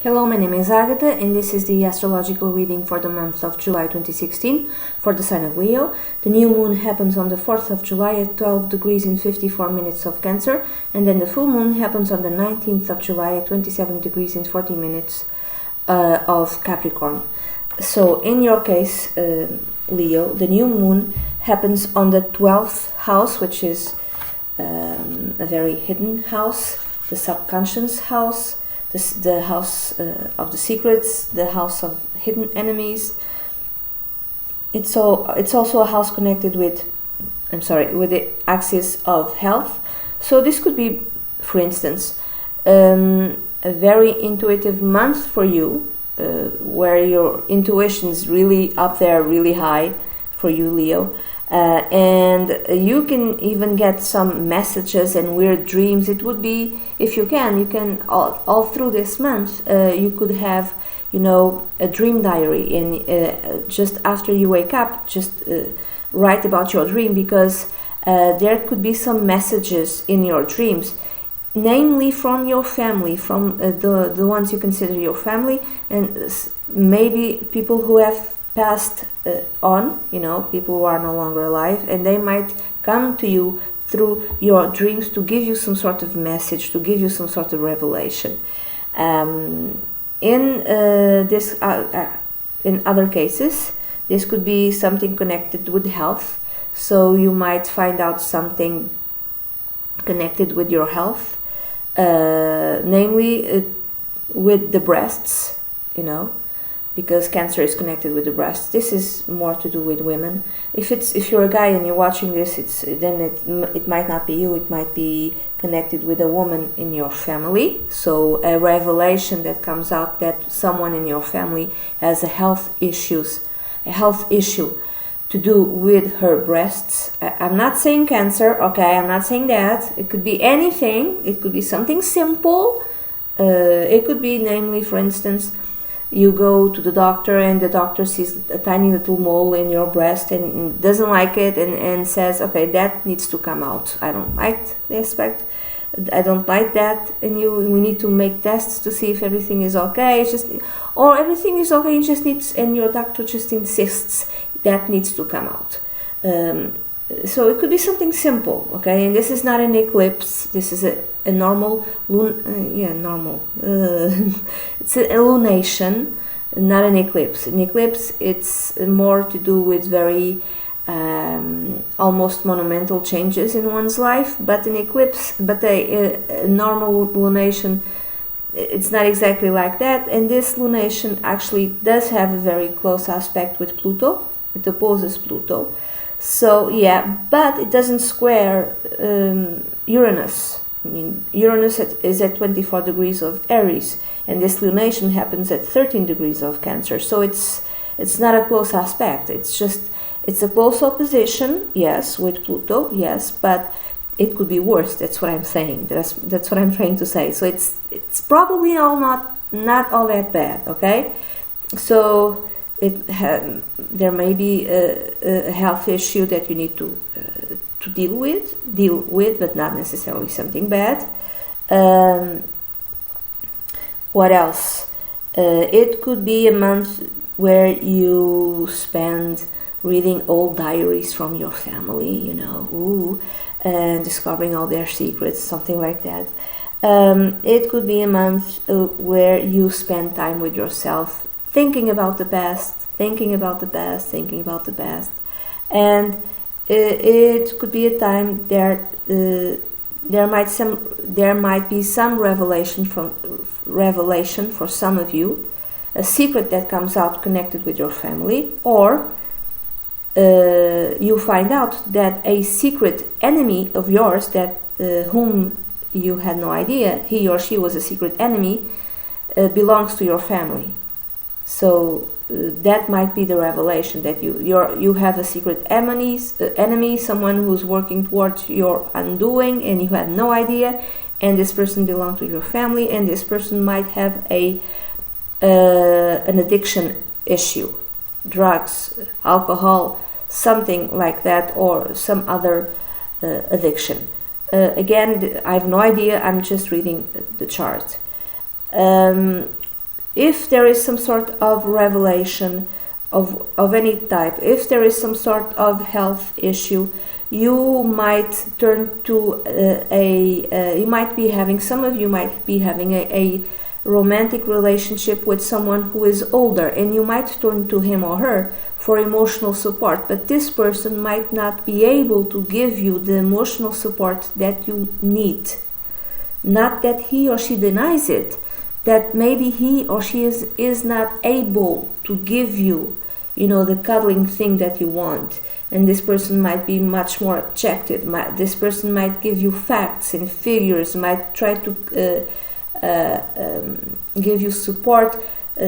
Hello, my name is Agatha, and this is the astrological reading for the month of July 2016 for the sign of Leo. The new moon happens on the 4th of July at 12 degrees and 54 minutes of Cancer, and then the full moon happens on the 19th of July at 27 degrees and 40 minutes of Capricorn. So in your case, Leo, the new moon happens on the 12th house, which is a very hidden house, the subconscious house, the house of the secrets, the house of hidden enemies. It's also a house connected with the axis of health. So this could be, for instance, a very intuitive month for you, where your intuition is really up there, really high for you, Leo. And you can even get some messages and weird dreams. It would be, if you can all through this month, you could have, a dream diary, and just after you wake up, just write about your dream, because there could be some messages in your dreams, namely from your family, from the ones you consider your family, and maybe people who have passed on, people who are no longer alive, and they might come to you through your dreams to give you some sort of message, to give you some sort of revelation. In other cases, this could be something connected with health. So you might find out something connected with your health, namely with the breasts, because Cancer is connected with the breast. This is more to do with women. If you're a guy and you're watching this, it might not be you. It might be connected with a woman in your family. So a revelation that comes out that someone in your family has a health issue to do with her breasts. I'm not saying Cancer, okay? I'm not saying that. It could be anything. It could be something simple. It could be, namely, for instance, you go to the doctor and the doctor sees a tiny little mole in your breast and doesn't like it and says, okay, that needs to come out. I don't like the aspect. I don't like that. And we need to make tests to see if everything is okay. Or everything is okay, and your doctor just insists that needs to come out. So it could be something simple, okay? And this is not an eclipse. This is a normal it's a lunation, not an eclipse. An eclipse, it's more to do with very almost monumental changes in one's life. But an eclipse, a normal lunation, it's not exactly like that. And this lunation actually does have a very close aspect with Pluto. It opposes Pluto. So yeah, but it doesn't square Uranus. I mean, Uranus is at 24 degrees of Aries, and this lunation happens at 13 degrees of Cancer. So it's not a close aspect. It's a close opposition, yes, with Pluto, yes, but it could be worse. That's what I'm saying. That's what I'm trying to say. So it's probably not all that bad. Okay, so there may be a health issue that you need to deal with, but not necessarily something bad. What else? It could be a month where you spend reading old diaries from your family, and discovering all their secrets, something like that. It could be a month where you spend time with yourself, thinking about the past, and it could be a time there might be some revelation for some of you, a secret that comes out connected with your family, or you find out that a secret enemy of yours that whom you had no idea he or she was a secret enemy belongs to your family. So that might be the revelation, that you have a secret enemy, someone who's working towards your undoing, and you had no idea, and this person belongs to your family, and this person might have an addiction issue, drugs, alcohol, something like that, or some other addiction. Again, I have no idea. I'm just reading the chart. if there is some sort of revelation of any type, if there is some sort of health issue, you might turn to you might be having, some of you might be having a romantic relationship with someone who is older, and you might turn to him or her for emotional support, but this person might not be able to give you the emotional support that you need. Not that he or she denies it, that maybe he or she is not able to give you, the cuddling thing that you want. And this person might be much more objective. This person might give you facts and figures, might try to give you support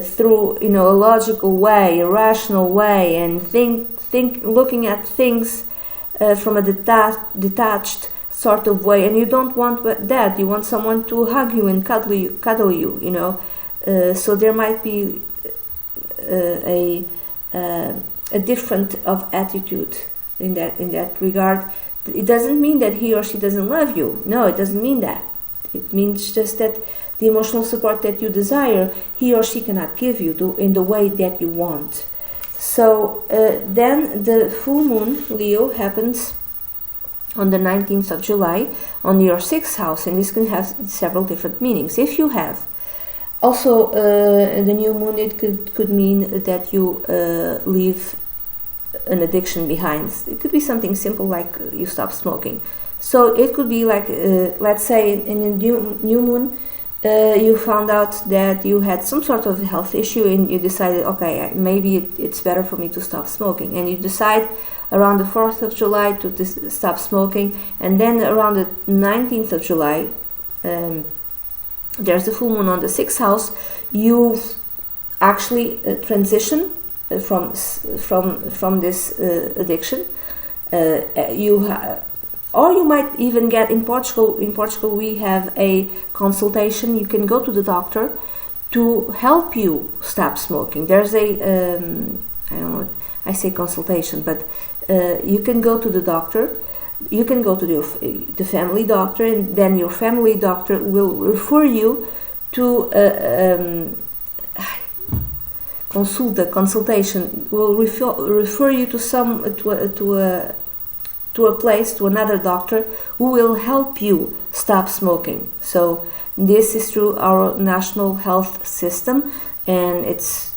through a logical way, a rational way, and looking at things from a detached sort of way. And you don't want that. You want someone to hug you and cuddle you. So there might be a different of attitude in that regard. It doesn't mean that he or she doesn't love you. No, it doesn't mean that. It means just that the emotional support that you desire, he or she cannot give you in the way that you want. So then the full moon, Leo, happens on the 19th of July on your 6th house, and this can have several different meanings. If you have also the new moon, it could mean that you leave an addiction behind. It could be something simple like you stop smoking. So it could be like, let's say in a new moon, you found out that you had some sort of health issue, and you decided, okay, maybe it's better for me to stop smoking. And you decide around the 4th of July to stop smoking. And then around the 19th of July, there's the full moon on the 6th house. You actually transition from this addiction. Or you might even get, in Portugal we have a consultation. You can go to the doctor to help you stop smoking. There's I don't know, I say consultation, but you can go to the doctor. You can go to the family doctor, and then your family doctor will refer you to consultation will refer you to a place, to another doctor who will help you stop smoking. So this is through our national health system, and it's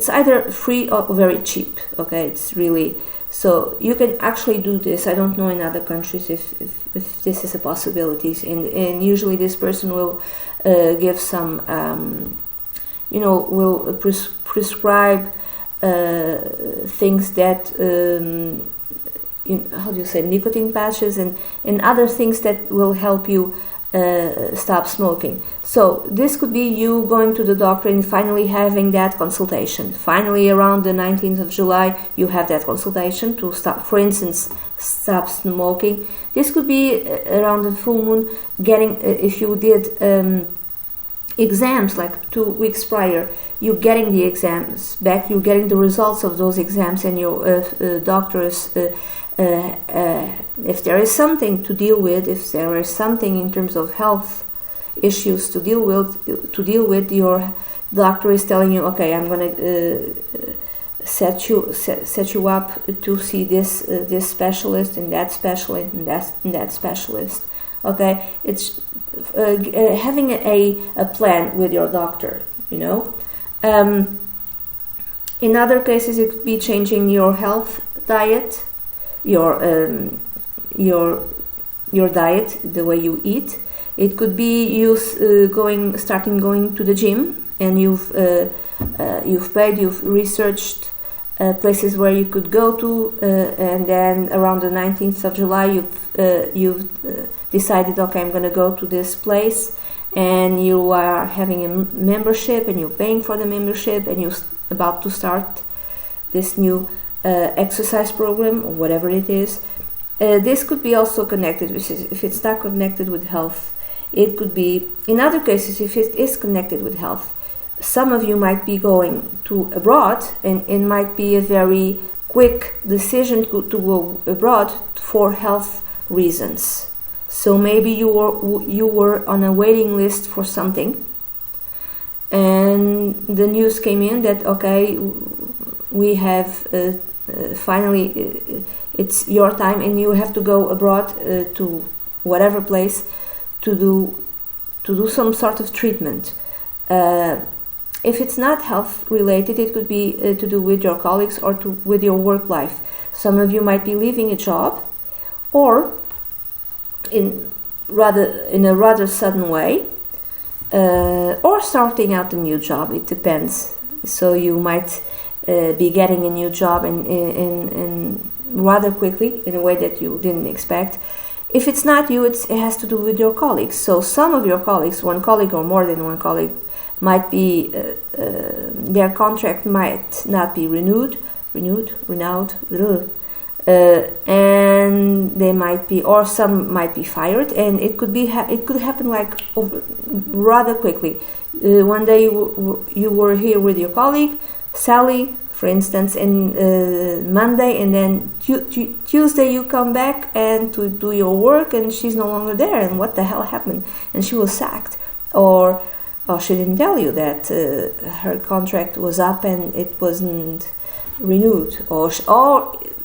either free or very cheap. Okay, it's really, so you can actually do this. I don't know in other countries if this is a possibility, and usually this person will give some will prescribe things that how do you say, nicotine patches and other things that will help you stop smoking. So this could be you going to the doctor and finally having that consultation. Finally, around the 19th of July, you have that consultation to stop, for instance, stop smoking. This could be around the full moon, getting, if you did exams like 2 weeks prior, you getting the exams back, you getting the results of those exams, and your doctor is if there is something to deal with, if there is something in terms of health issues to deal with, your doctor is telling you, okay, I'm going to set you up to see this specialist and that specialist and that specialist. Okay, it's having a plan with your doctor. In other cases, it could be changing your health diet. Your diet, the way you eat. It could be you starting going to the gym, and you've researched places where you could go to, and then around the 19th of July you've decided, okay, I'm going to go to this place, and you are having a membership, and you're paying for the membership, and you're about to start this new exercise program or whatever it is. This could be also connected, if it's not connected with health. It could be, in other cases, if it is connected with health, some of you might be going to abroad, and it might be a very quick decision to go abroad for health reasons. So maybe you were on a waiting list for something, and the news came in that okay, we have finally it's your time and you have to go abroad to whatever place to do some sort of treatment. If it's not health related, it could be to do with your colleagues or with your work life. Some of you might be leaving a job, or in a rather sudden way, or starting out a new job. It depends. So you might be getting a new job in rather quickly, in a way that you didn't expect. If it's not you, it has to do with your colleagues. So some of your colleagues, one colleague or more than one colleague, might be their contract might not be renewed, and they might be, or some might be fired, and it could happen like rather quickly. One day you were here with your colleague Sally, for instance, and Monday, and then Tuesday you come back and to do your work, and she's no longer there. And what the hell happened? And she was sacked, or she didn't tell you that her contract was up and it wasn't renewed, or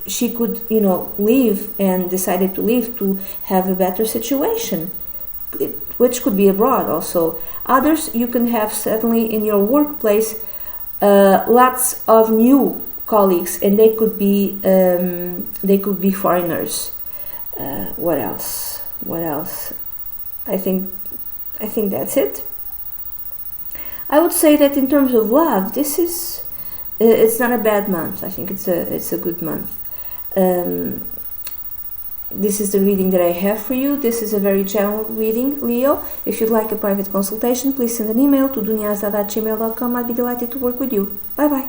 she could, leave and decided to leave to have a better situation, which could be abroad also. Others, you can have certainly in your workplace lots of new colleagues, and they could be foreigners. What else? I think that's it. I would say that in terms of love, this is it's not a bad month. I think it's a good month. This is the reading that I have for you. This is a very general reading, Leo. If you'd like a private consultation, please send an email to dunyazada@gmail.com. I'd be delighted to work with you. Bye bye.